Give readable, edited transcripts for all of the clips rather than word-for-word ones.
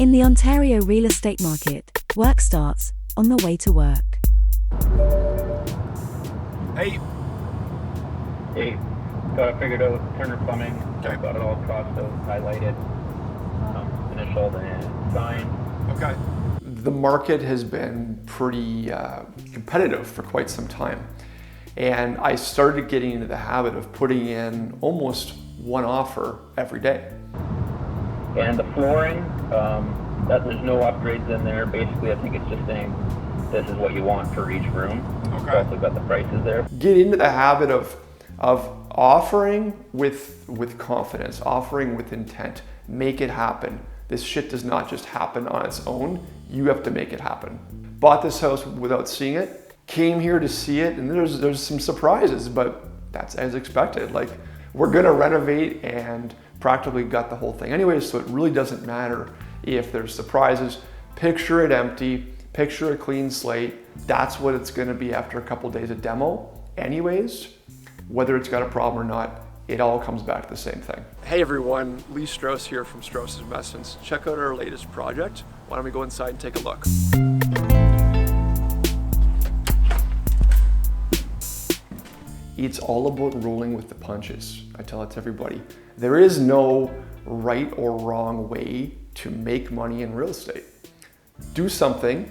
In the Ontario real estate market, work starts on the way to work. Hey. Hey, got it figured out. Turner Plumbing. Okay. Got it all crossed out, highlighted, initialed, and signed. Okay. The market has been pretty competitive for quite some time. And I started getting into the habit of putting in almost one offer every day. And the flooring, that there's no upgrades in there. Basically, I think it's just saying this is what you want for each room. Okay. It's also got the prices there. Get into the habit of offering with confidence, offering with intent. Make it happen. This shit does not just happen on its own. You have to make it happen. Bought this house without seeing it, came here to see it, and there's some surprises, but that's as expected. Like, we're gonna renovate and practically gut the whole thing anyways, so it really doesn't matter if there's surprises. Picture it empty, picture a clean slate. That's what it's gonna be after a couple days of demo anyways. Whether it's got a problem or not, it all comes back to the same thing. Hey everyone, Lee Strauss here from Strauss Investments. Check out our latest project. Why don't we go inside and take a look? It's all about rolling with the punches. I tell it to everybody. There is no right or wrong way to make money in real estate. Do something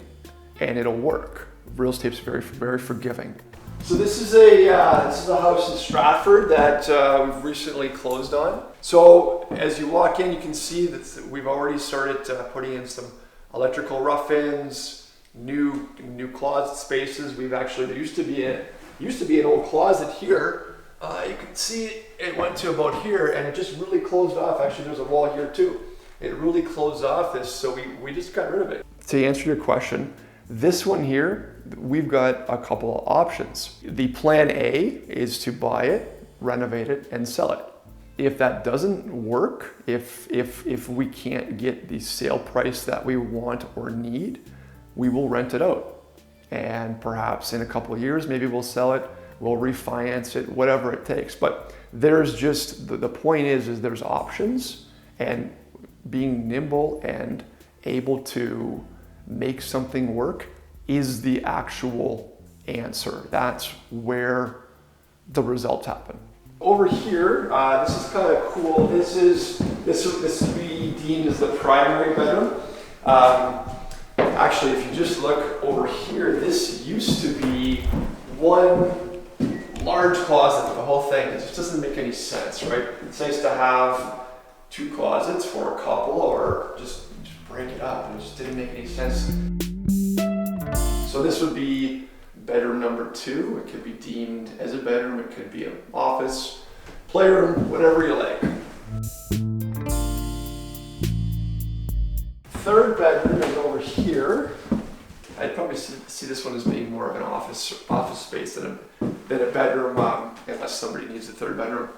and it'll work. Real estate's very, very forgiving. So this is a house in Stratford that we've recently closed on. So as you walk in, you can see that we've already started putting in some electrical rough-ins, new closet spaces. We've actually, there used to be an old closet here. You can see it went to about here, and it just really closed off. Actually, there's a wall here too. It really closed off this, so we just got rid of it. To answer your question, this one here, we've got a couple of options. The plan A is to buy it, renovate it, and sell it. If that doesn't work, if we can't get the sale price that we want or need, we will rent it out. And perhaps in a couple of years, maybe we'll sell it, we'll refinance it, whatever it takes. But there's just, the point is there's options, and being nimble and able to make something work is the actual answer. That's where the results happen. Over here, this is kind of cool. This would be deemed as the primary bedroom. Actually, if you just look over here, this used to be one large closet for the whole thing. It just doesn't make any sense, right? It's nice to have two closets for a couple, or just break it up. It just didn't make any sense. So this would be bedroom number 2. It could be deemed as a bedroom. It could be an office, playroom, whatever you like. Third bedroom is over here. I'd probably see this one as being more of an office space than a bedroom, unless somebody needs a third bedroom.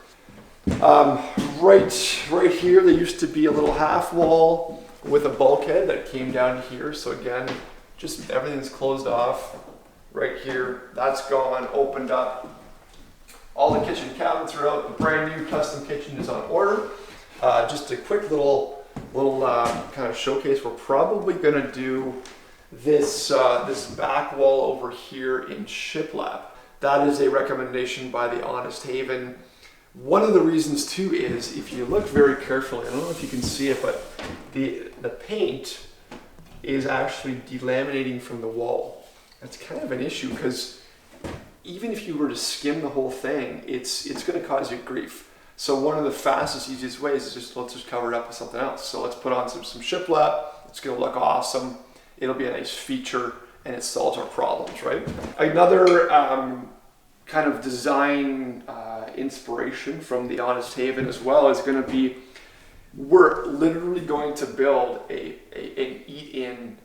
Right here, there used to be a little half wall with a bulkhead that came down here. So again, just everything's closed off. Right here, that's gone, opened up. All the kitchen cabinets are out. The brand new custom kitchen is on order. Just a quick little kind of showcase. We're probably gonna do this back wall over here in shiplap. That is a recommendation by the Honest Haven. One of the reasons too is, if you look very carefully, I don't know if you can see it, but the paint is actually delaminating from the wall. That's kind of an issue, because even if you were to skim the whole thing, it's going to cause you grief. So one of the fastest, easiest ways is let's just cover it up with something else. So let's put on some shiplap. It's going to look awesome. It'll be a nice feature, and it solves our problems, right? Another kind of design inspiration from the Honest Haven as well is going to be, we're literally going to build an eat-in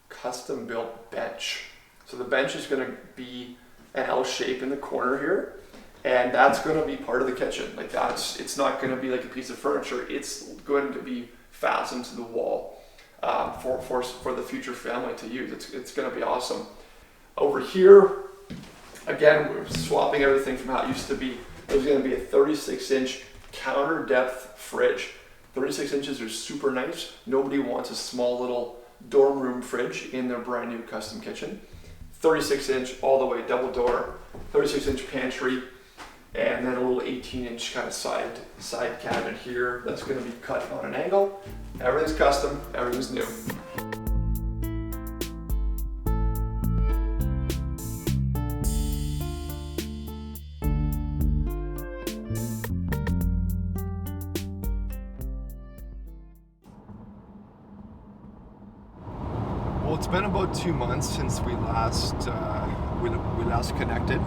custom built bench. So the bench is going to be an L shape in the corner here, and that's going to be part of the kitchen. Like, it's not going to be like a piece of furniture. It's going to be fastened to the wall for the future family to use. It's going to be awesome. Over here, again, we're swapping everything from how it used to be. There's going to be a 36-inch counter depth fridge. 36 inches are super nice. Nobody wants a small little dorm room fridge in their brand new custom kitchen. 36 inch all the way, double door, 36 inch pantry, and then a little 18 inch kind of side cabinet here that's going to be cut on an angle. Everything's custom, everything's new. Well, it's been about 2 months since we last connected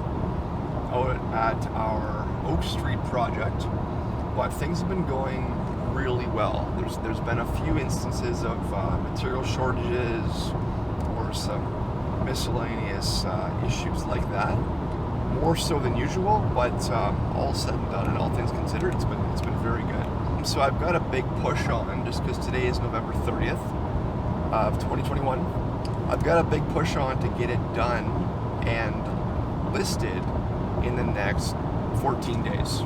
out at our Oak Street project, but things have been going really well. There's been a few instances of material shortages or some miscellaneous issues like that, more so than usual. But all said and done, and all things considered, it's been very good. So I've got a big push on, just because today is November 30th of 2021. I've got a big push on to get it done and listed in the next 14 days.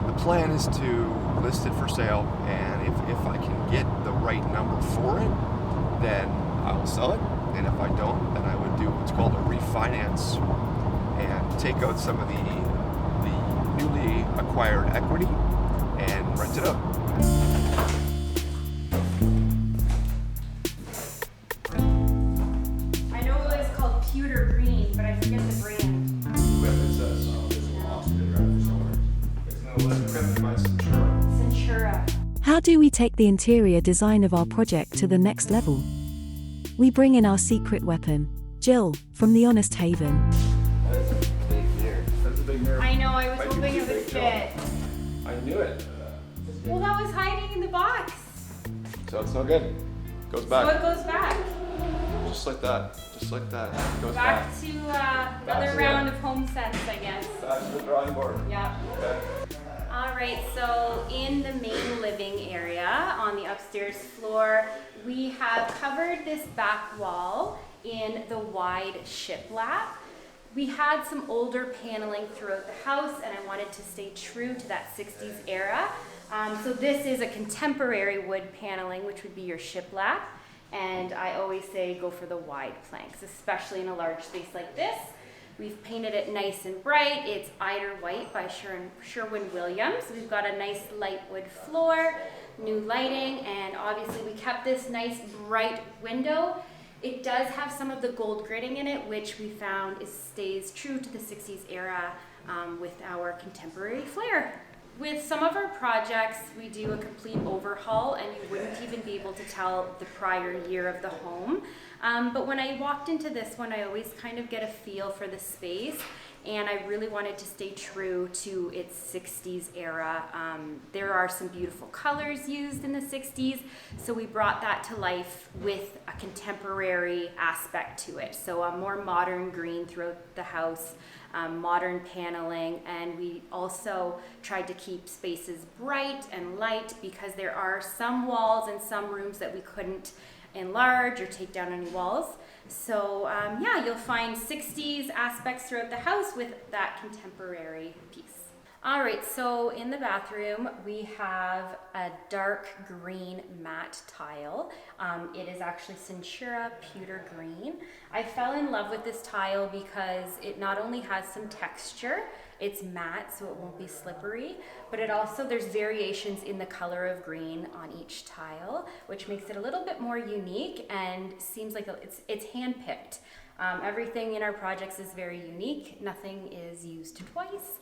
The plan is to list it for sale, and if I can get the right number for it, then I will sell it, and if I don't, then I would do what's called a refinance and take out some of the newly acquired equity and rent it out. I know it was called Pewter Green, but I forget the brand. Centura. How do we take the interior design of our project to the next level? We bring in our secret weapon, Jill, from the Honest Haven. That's a big mirror. That's a big mirror. I know, I was hoping it would fit. I knew it. Well, that was hiding in the box. So it's no good. Goes So back. it goes back. Just like that. Just like that. Goes Back back. to Back another to round it. of home sets, I guess. Back to the drawing board. Yep. Okay. All right, so in the main living area on the upstairs floor, we have covered this back wall in the wide shiplap. We had some older paneling throughout the house, and I wanted to stay true to that 60s era. So this is a contemporary wood paneling, which would be your shiplap. And I always say go for the wide planks, especially in a large space like this. We've painted it nice and bright. It's Eider White by Sherwin-Williams. We've got a nice light wood floor, new lighting, and obviously we kept this nice bright window. It does have some of the gold gridding in it, which we found stays true to the 60s era with our contemporary flair. With some of our projects, we do a complete overhaul, and you wouldn't even be able to tell the prior year of the home. But when I walked into this one, I always kind of get a feel for the space, and I really wanted to stay true to its 60s era. There are some beautiful colors used in the 60s, so we brought that to life with a contemporary aspect to it. So a more modern green throughout the house, modern paneling, and we also tried to keep spaces bright and light because there are some walls and some rooms that we couldn't enlarge or take down any walls. So yeah, you'll find 60s aspects throughout the house with that contemporary piece. All right, so in the bathroom, we have a dark green matte tile. It is actually Centura Pewter Green. I fell in love with this tile because it not only has some texture, it's matte, so it won't be slippery, but it also, there's variations in the color of green on each tile, which makes it a little bit more unique and seems like it's hand-picked. Everything in our projects is very unique. Nothing is used twice.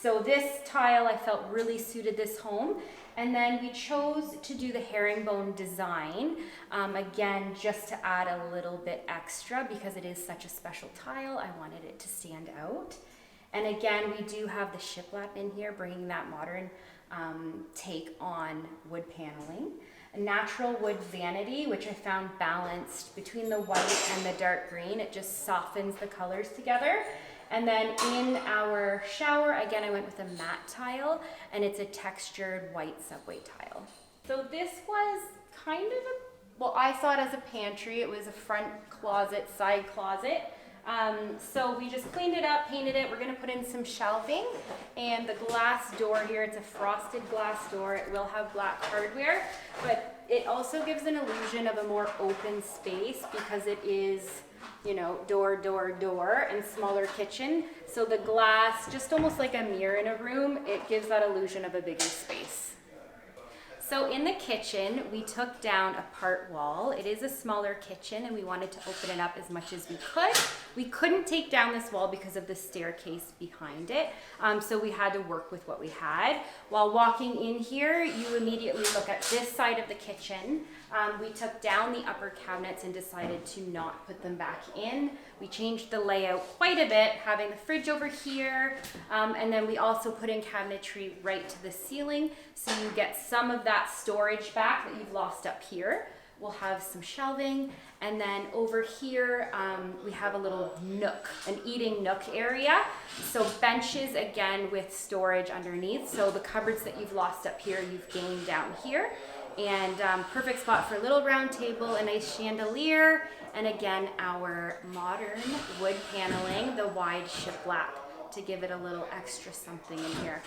So this tile I felt really suited this home. And then we chose to do the herringbone design, again, just to add a little bit extra because it is such a special tile. I wanted it to stand out. And again, we do have the shiplap in here, bringing that modern take on wood paneling. A natural wood vanity, which I found balanced between the white and the dark green. It just softens the colors together. And then in our shower, again, I went with a matte tile, and it's a textured white subway tile. So this was kind of well, I saw it as a pantry. It was a front closet, side closet. So we just cleaned it up, painted it. We're gonna put in some shelving, and the glass door here, it's a frosted glass door. It will have black hardware, but it also gives an illusion of a more open space because it is, you know, door, and smaller kitchen. So the glass, just almost like a mirror in a room, it gives that illusion of a bigger space. So in the kitchen, we took down a part wall. It is a smaller kitchen and we wanted to open it up as much as we could. We couldn't take down this wall because of the staircase behind it. So we had to work with what we had. While walking in here, you immediately look at this side of the kitchen. We took down the upper cabinets and decided to not put them back in. We changed the layout quite a bit, having the fridge over here, and then we also put in cabinetry right to the ceiling, so you get some of that storage back that you've lost up here. We'll have some shelving, and then over here we have a little nook, an eating nook area. So benches again with storage underneath. So the cupboards that you've lost up here, you've gained down here. And perfect spot for a little round table, a nice chandelier, and again our modern wood paneling, the wide shiplap, to give it a little extra something in here.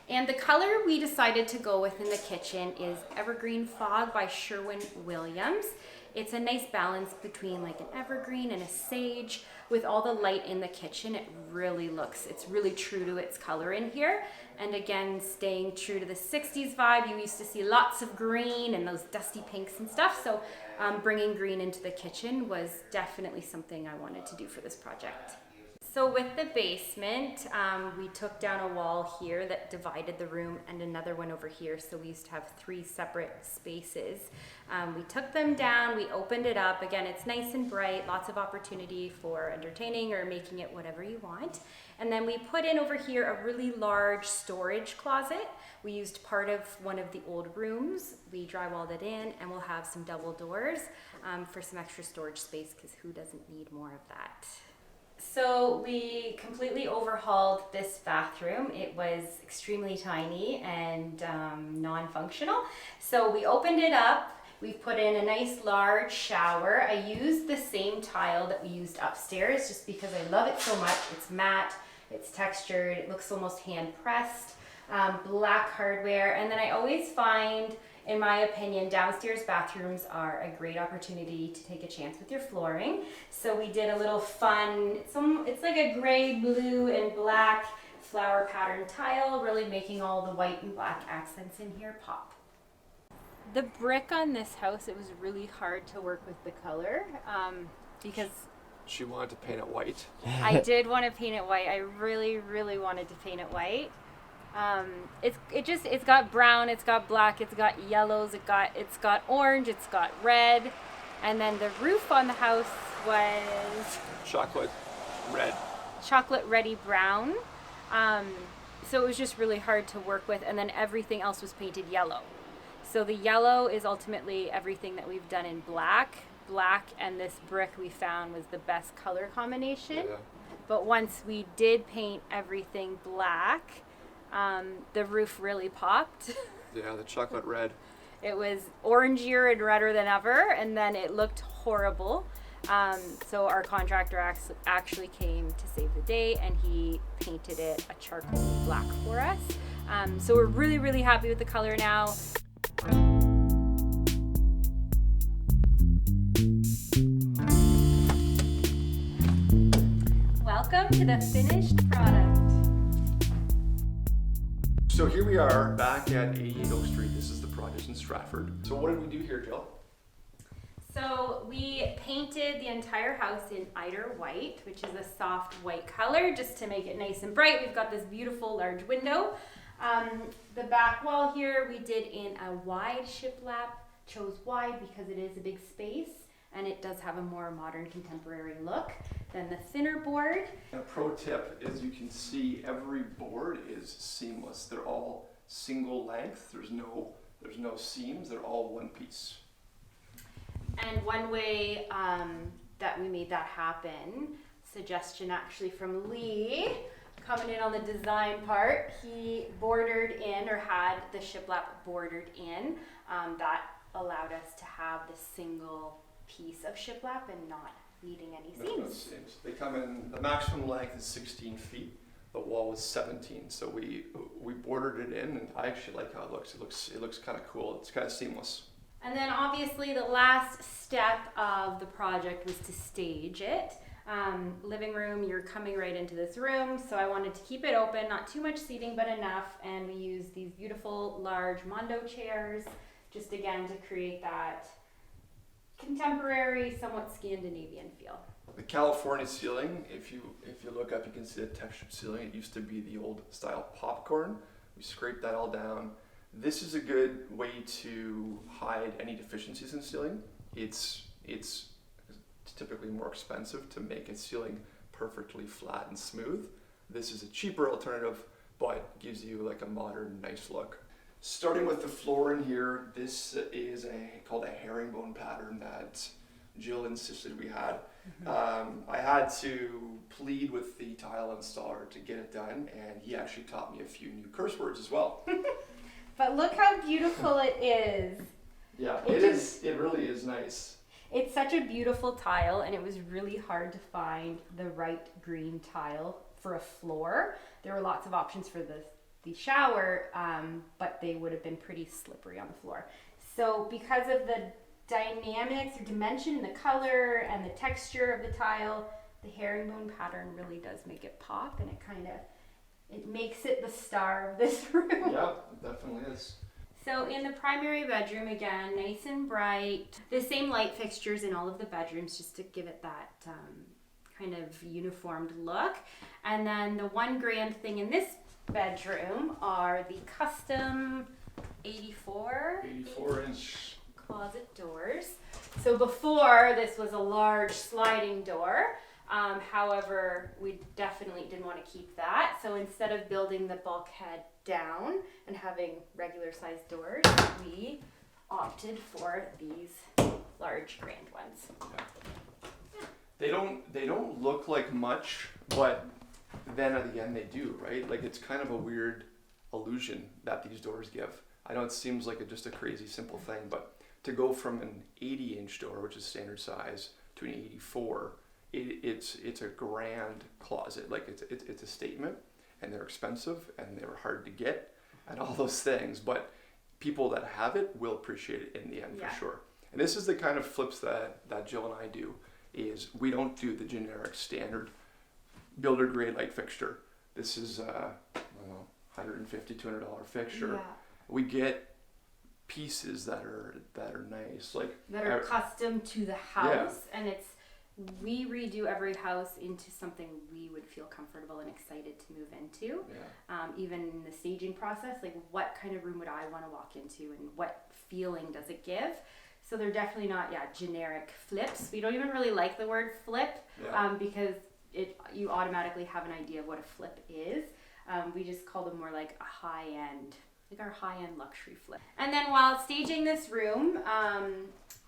And the color we decided to go with in the kitchen is Evergreen Fog by Sherwin-Williams. It's a nice balance between like an evergreen and a sage. With all the light in the kitchen, it really looks, it's really true to its color in here. And again, staying true to the 60s vibe. You used to see lots of green and those dusty pinks and stuff. So bringing green into the kitchen was definitely something I wanted to do for this project. So with the basement, we took down a wall here that divided the room and another one over here. So we used to have 3 separate spaces. We took them down, we opened it up. Again, it's nice and bright, lots of opportunity for entertaining or making it whatever you want. And then we put in over here a really large storage closet. We used part of one of the old rooms. We drywalled it in, and we'll have some double doors for some extra storage space, because who doesn't need more of that? So we completely overhauled this bathroom. It was extremely tiny and non-functional. So we opened it up. We put in a nice large shower. I used the same tile that we used upstairs just because I love it so much. It's matte, it's textured, it looks almost hand pressed, black hardware. And then I always find, in my opinion, downstairs bathrooms are a great opportunity to take a chance with your flooring. So we did a little fun, it's like a gray, blue, and black flower pattern tile, really making all the white and black accents in here pop. The brick on this house, it was really hard to work with the color because She wanted to paint it white. I did want to paint it white. I really, really wanted to paint it white. It's got brown, it's got black, it's got yellows, it's got orange, it's got red, and then the roof on the house was Chocolate red. chocolate reddy brown. So it was just really hard to work with, and then everything else was painted yellow. So the yellow is ultimately everything that we've done in black. Black and this brick we found was the best color combination. Yeah. But once we did paint everything black, the roof really popped. Yeah, the chocolate red. It was orangier and redder than ever, and then it looked horrible. So our contractor actually came to save the day, and he painted it a charcoal black for us. So we're really, really happy with the color now. Welcome to the finished product. So here we are back at 88 Oak Street. This is the project in Stratford. So what did we do here, Jill? So we painted the entire house in Eider white, which is a soft white color, just to make it nice and bright. We've got this beautiful large window. The back wall here we did in a wide shiplap. Chose wide because it is a big space and it does have a more modern contemporary look than the thinner board. And a pro tip is you can see every board is seamless. They're all single length. There's no seams. They're all one piece. And one way that we made that happen, suggestion actually from Lee, coming in on the design part, he bordered in, or had the shiplap bordered in. That allowed us to have the single piece of shiplap and not needing any No, no seams. seams. They come in, the maximum length is 16 feet. The wall was 17, so we bordered it in, and I actually like how it looks. It looks kind of cool. It's kind of seamless. And then obviously the last step of the project was to stage it. Living room, you're coming right into this room, so I wanted to keep it open, not too much seating, but enough, and we used these beautiful large Mondo chairs, just again to create that contemporary, somewhat Scandinavian feel. The California ceiling, if you look up, you can see the textured ceiling. It used to be the old style popcorn. We scraped that all down. This is a good way to hide any deficiencies in ceiling. It's typically more expensive to make a ceiling perfectly flat and smooth. This is a cheaper alternative, but gives you like a modern, nice look. Starting with the floor in here, this is called a herringbone pattern that Jill insisted we had. I had to plead with the tile installer to get it done, and he actually taught me a few new curse words as well. But look how beautiful it is. Yeah, it is. It really is nice. It's such a beautiful tile, and it was really hard to find the right green tile for a floor. There were lots of options for the shower, but they would have been pretty slippery on the floor. So because of the dynamics or dimension and the color and the texture of the tile, the herringbone pattern really does make it pop, and it makes it the star of this room. Yeah, it definitely is. So in the primary bedroom, again, nice and bright. The same light fixtures in all of the bedrooms just to give it that kind of uniformed look. And then the one grand thing in this bedroom are the custom 84 inch closet doors. So before, this was a large sliding door. However, we definitely didn't want to keep that. So instead of building the bulkhead down and having regular sized doors, we opted for these large grand ones. Yeah. They don't look like much, but then at the end they do, right? Like it's kind of a weird illusion that these doors give. I know it seems like just a crazy simple thing, but to go from an 80-inch door, which is standard size, to an 84, it's a grand closet. Like it's a statement, and they're expensive and they're hard to get and all those things, but people that have it will appreciate it in the end for sure. And this is the kind of flips that Jill and I do, is we don't do the generic standard builder grade light fixture. This is I don't know, $150, $200 fixture. Yeah. We get pieces that are nice, like that are custom to the house, and we redo every house into something we would feel comfortable and excited to move into. Even in the staging process, like what kind of room would I want to walk into and what feeling does it give? So they're definitely not generic flips. We don't even really like the word flip because you automatically have an idea of what a flip is. We just call them more like a high-end, like our high-end luxury flip. And then while staging this room,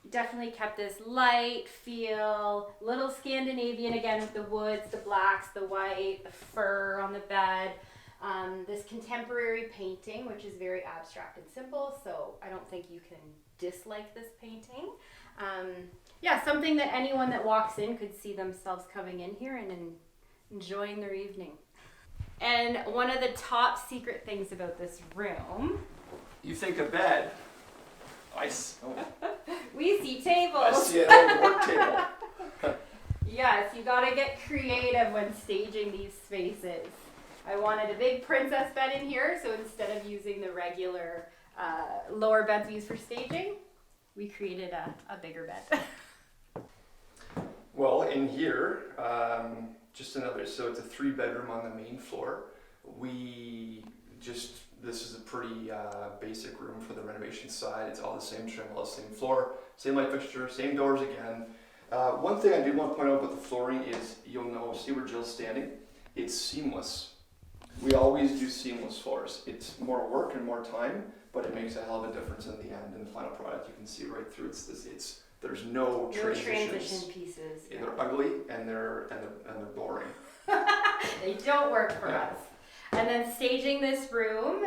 definitely kept this light feel, little Scandinavian again with the woods, the blacks, the white, the fur on the bed. This contemporary painting, which is very abstract and simple, so I don't think you can dislike this painting. Something that anyone that walks in could see themselves coming in here and enjoying their evening. And one of the top secret things about this room... You think a bed. We see tables. I see an old work table. Yes, you gotta get creative when staging these spaces. I wanted a big princess bed in here, so instead of using the regular lower beds we use for staging, we created a bigger bed. Well, in here, so it's a 3-bedroom on the main floor. This is a pretty basic room for the renovation side. It's all the same trim, all the same floor, same light fixture, same doors again. One thing I did want to point out about the flooring is, see where Jill's standing? It's seamless. We always do seamless floors. It's more work and more time, but it makes a hell of a difference in the end. In the final product, you can see right through. There's no transitions. Transition pieces. Yeah. They're ugly and they're boring. They don't work for us. And then staging this room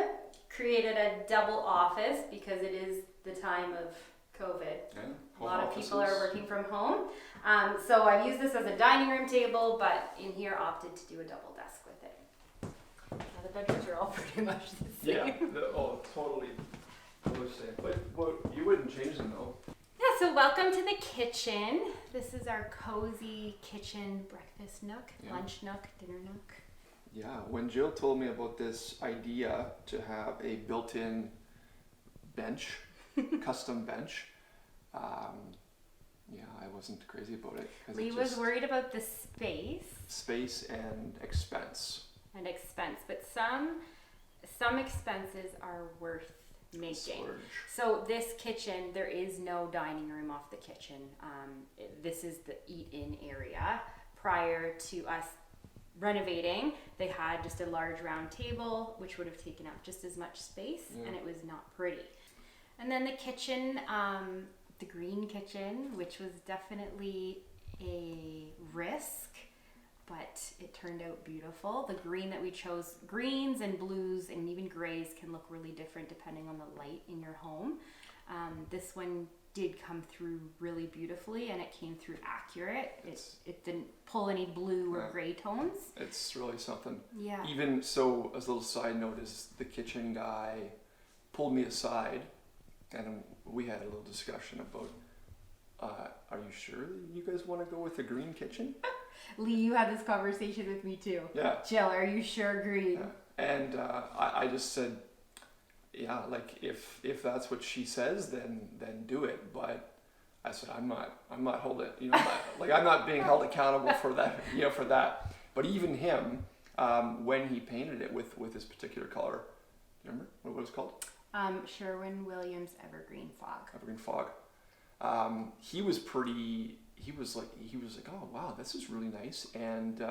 created a double office because it is the time of COVID. Yeah, A lot of people offices. are working from home. So I've used this as a dining room table, but in here opted to do a double desk with it. Now the bedrooms are all pretty much the same. Yeah, totally the same. But you wouldn't change them though. Yeah, so welcome to the kitchen. This is our cozy kitchen breakfast nook, lunch nook, dinner nook. Yeah, when Jill told me about this idea to have a built-in bench, custom bench, I wasn't crazy about it. Lee was worried about the space and expense. But some expenses are worth making. Storage. So this kitchen, there is no dining room off the kitchen. This is the eat-in area. Prior to us renovating, they had just a large round table, which would have taken up just as much space, and it was not pretty. And then the kitchen, the green kitchen, which was definitely a risk, but it turned out beautiful. The green that we chose, greens and blues and even grays can look really different depending on the light in your home. This one did come through really beautifully, and it came through accurate. It didn't pull any blue or gray tones. It's really something. Yeah. Even so, as a little side note, is the kitchen guy pulled me aside, and we had a little discussion about, are you sure you guys want to go with the green kitchen? Lee, you had this conversation with me too. Yeah. Jill, are you sure green? Yeah. And I just said, yeah, like if that's what she says, then do it. But I said I'm not holding, I'm not being held accountable for that, for that. But even him, when he painted it with this particular color, remember what it was called? Sherwin-Williams Evergreen Fog. Evergreen Fog. He was like, oh wow, this is really nice. And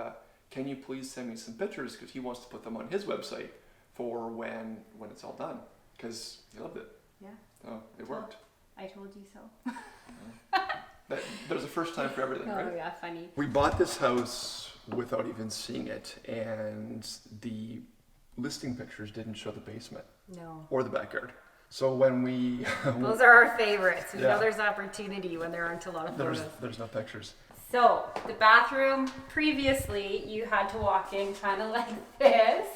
can you please send me some pictures, because he wants to put them on his website for when it's all done, because he loved it. Yeah. So it worked. I told you so. There's a first time for everything, right? Oh yeah, funny. We bought this house without even seeing it, and the listing pictures didn't show the basement No. or the backyard. So when we Those are our favorites. We Yeah. know there's opportunity when there aren't a lot of photos. there's no pictures. So the bathroom, previously you had to walk in kind of like this.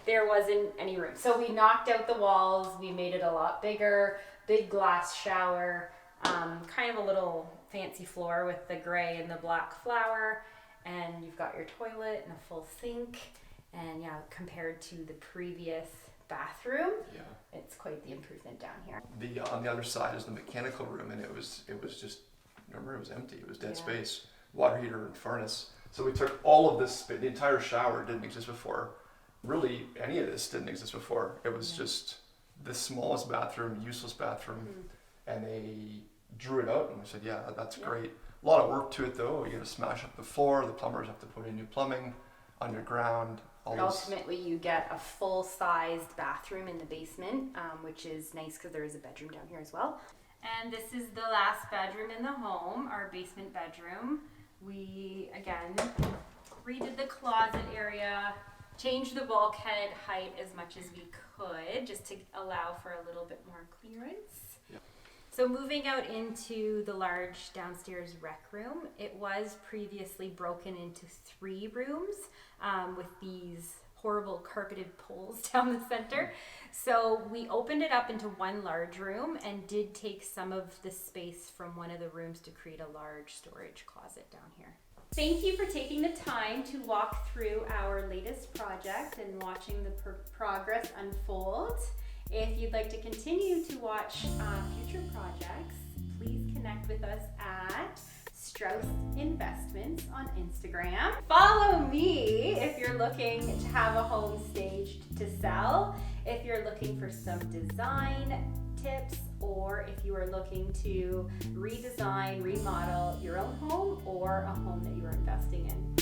There wasn't any room. So we knocked out the walls. We made it a lot bigger, big glass shower, kind of a little fancy floor with the gray and the black flower. And you've got your toilet and a full sink. And yeah, compared to the previous bathroom, Yeah. it's quite the improvement down here. On the other side is the mechanical room, and it was just, remember, it was empty. It was dead Yeah. space, water heater and furnace. So we took all of this, the entire shower didn't exist before. Really, any of this didn't exist before. It was just the smallest bathroom, useless bathroom, and they drew it out, and we said, yeah, that's great. A lot of work to it though. You got to smash up the floor. The plumbers have to put in new plumbing, underground. But ultimately, you get a full-sized bathroom in the basement, which is nice because there is a bedroom down here as well. And this is the last bedroom in the home, our basement bedroom. We, again, redid the closet area, changed the bulkhead height as much as we could, just to allow for a little bit more clearance. Yep. So moving out into the large downstairs rec room, it was previously broken into 3 rooms with these horrible carpeted poles down the center. So we opened it up into one large room and did take some of the space from one of the rooms to create a large storage closet down here. Thank you for taking the time to walk through our latest project and watching the progress unfold. If you'd like to continue to watch future projects, please connect with us at Strauss Investments on Instagram. Follow me if you're looking to have a home staged to sell, if you're looking for some design tips, or if you are looking to redesign, remodel your own home or a home that you are investing in.